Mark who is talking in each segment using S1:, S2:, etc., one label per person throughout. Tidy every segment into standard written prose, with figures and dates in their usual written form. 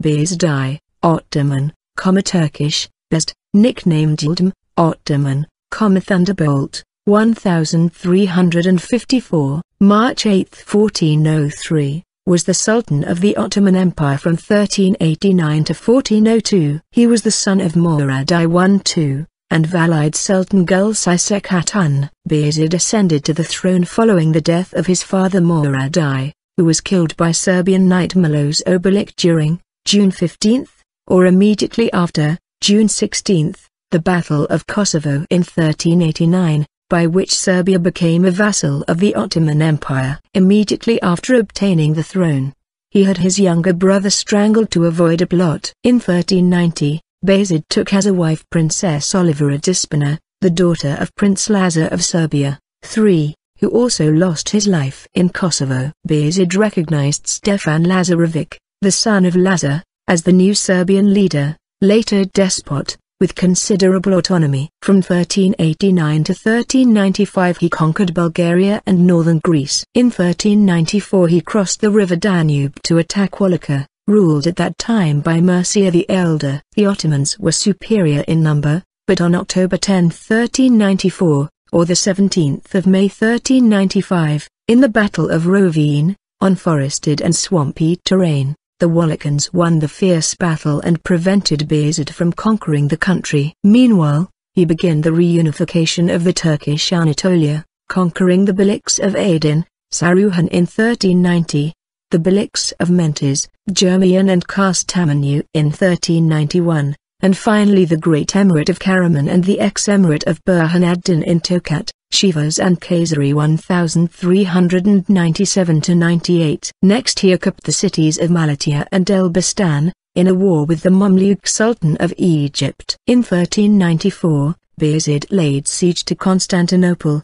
S1: Bayezid I, Ottoman, Turkish, Beyazıt, nicknamed Yıldırım, Ottoman, Thunderbolt, 1354, March 8, 1403, was the Sultan of the Ottoman Empire from 1389 to 1402. He was the son of Murad I II, and Valide Sultan Gülçiçek Hatun. Bayezid ascended to the throne following the death of his father Murad I, who was killed by Serbian knight Miloš Obilić during, June 15, or immediately after, June 16, the Battle of Kosovo in 1389, by which Serbia became a vassal of the Ottoman Empire. Immediately after obtaining the throne, he had his younger brother strangled to avoid a plot. In 1390, Bayezid took as a wife Princess Olivera Despina, the daughter of Prince Lazar of Serbia, III, who also lost his life in Kosovo. Bayezid recognized Stefan Lazarević, the son of Lazar, as the new Serbian leader, later despot, with considerable autonomy. From 1389 to 1395 he conquered Bulgaria and northern Greece. In 1394 he crossed the river Danube to attack Wallachia, ruled at that time by Murcia the Elder. The Ottomans were superior in number, but on October 10, 1394, or the 17th of May 1395, in the Battle of Rovine, on forested and swampy terrain, the Wallachians won the fierce battle and prevented Beyazid from conquering the country. Meanwhile, he began the reunification of the Turkish Anatolia, conquering the Beyliks of Aydin, Saruhan in 1390, the Beyliks of Menteş, Germian and Kastamonu in 1391, and finally the Great Emirate of Karaman and the ex-Emirate of Burhanaddin in Tokat, Sivas and Kayseri 1397–98. Next he occupied the cities of Malatya and Elbistan, in a war with the Mamluk Sultan of Egypt. In 1394, Bayezid laid siege to Constantinople,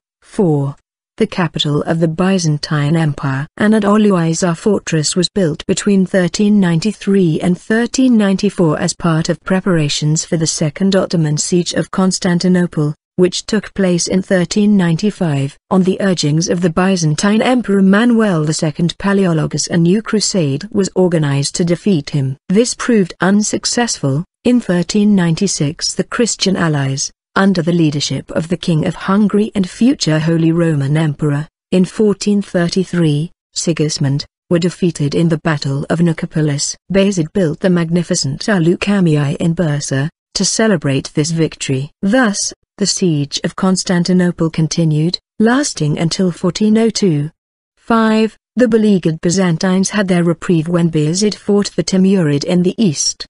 S1: the capital of the Byzantine Empire. Anadoluiza fortress was built between 1393 and 1394 as part of preparations for the Second Ottoman siege of Constantinople, which took place in 1395. On the urgings of the Byzantine Emperor Manuel II Palaeologus, a new crusade was organized to defeat him. This proved unsuccessful. In 1396 the Christian allies, under the leadership of the King of Hungary and future Holy Roman Emperor, in 1433, Sigismund, were defeated in the Battle of Nicopolis. Bayezid built the magnificent Ulu Cami'i in Bursa, to celebrate this victory. Thus, the siege of Constantinople continued, lasting until 1402. The beleaguered Byzantines had their reprieve when Bayezid fought the Timurid in the east.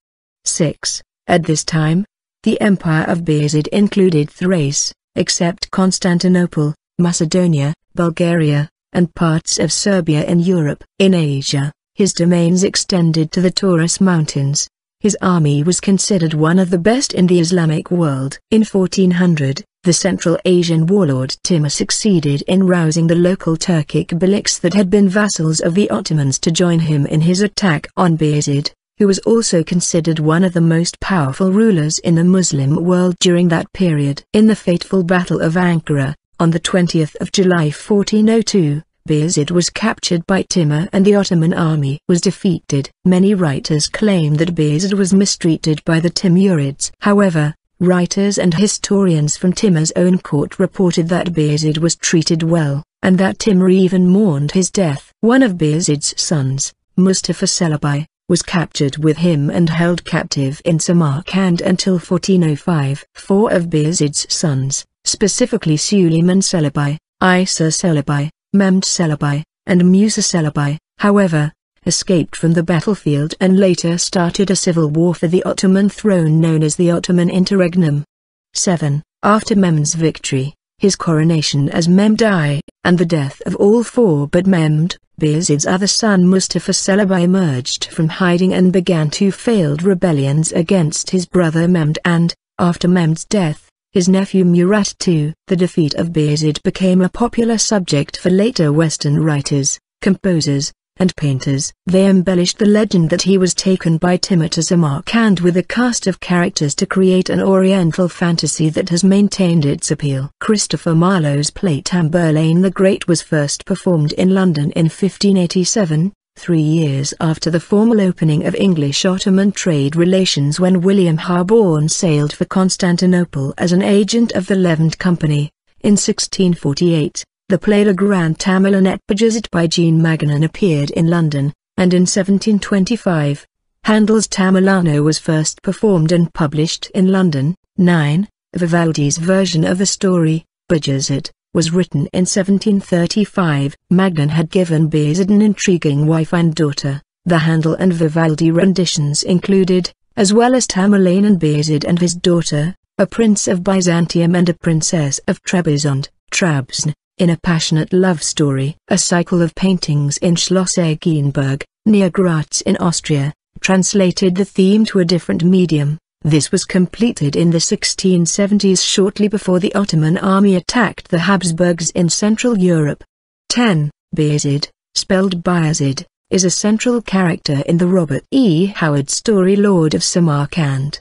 S1: At this time, the empire of Bayezid included Thrace, except Constantinople, Macedonia, Bulgaria, and parts of Serbia in Europe. In Asia, his domains extended to the Taurus Mountains. His army was considered one of the best in the Islamic world. In 1400, the Central Asian warlord Timur succeeded in rousing the local Turkic Beyliks that had been vassals of the Ottomans to join him in his attack on Bayezid, who was also considered one of the most powerful rulers in the Muslim world during that period. In the fateful Battle of Ankara, on the 20th of July 1402, Bayezid was captured by Timur and the Ottoman army was defeated. Many writers claim that Bayezid was mistreated by the Timurids. However, writers and historians from Timur's own court reported that Bayezid was treated well, and that Timur even mourned his death. One of Bayezid's sons, Mustafa Celebi, was captured with him and held captive in Samarkand until 1405. Four of Bayezid's sons, specifically Süleyman Celebi, Isa Celebi, Mehmed Celebi, and Musa Celebi, however, escaped from the battlefield and later started a civil war for the Ottoman throne known as the Ottoman Interregnum. After Mehmed's victory, his coronation as Mehmed I, and the death of all four but Mehmed, Bayezid's other son Mustafa Celebi emerged from hiding and began two failed rebellions against his brother Mehmed and, after Mehmed's death, his nephew Murad II. The defeat of Bayezid became a popular subject for later Western writers, composers, and painters. They embellished the legend that he was taken by Timur to Samarkand with a cast of characters to create an oriental fantasy that has maintained its appeal. Christopher Marlowe's play Tamburlaine the Great was first performed in London in 1587, 3 years after the formal opening of English-Ottoman trade relations when William Harborne sailed for Constantinople as an agent of the Levant Company. In 1648, the play Le Grand Tamerlan et Bayezid by Jean Magnan appeared in London, and in 1725, Handel's Tamerlano was first performed and published in London. 9. Vivaldi's version of the story, Beyazid, was written in 1735. Magnan had given Beyazid an intriguing wife and daughter. The Handel and Vivaldi renditions included, as well as Tamerlane and Beyazid and his daughter, a prince of Byzantium and a princess of Trebizond, Trabzon, in a passionate love story. A cycle of paintings in Schloss Eggenberg, near Graz in Austria, translated the theme to a different medium. This was completed in the 1670s shortly before the Ottoman army attacked the Habsburgs in Central Europe. 10. Bayezid, spelled Beyazid, is a central character in the Robert E. Howard story Lord of Samarkand.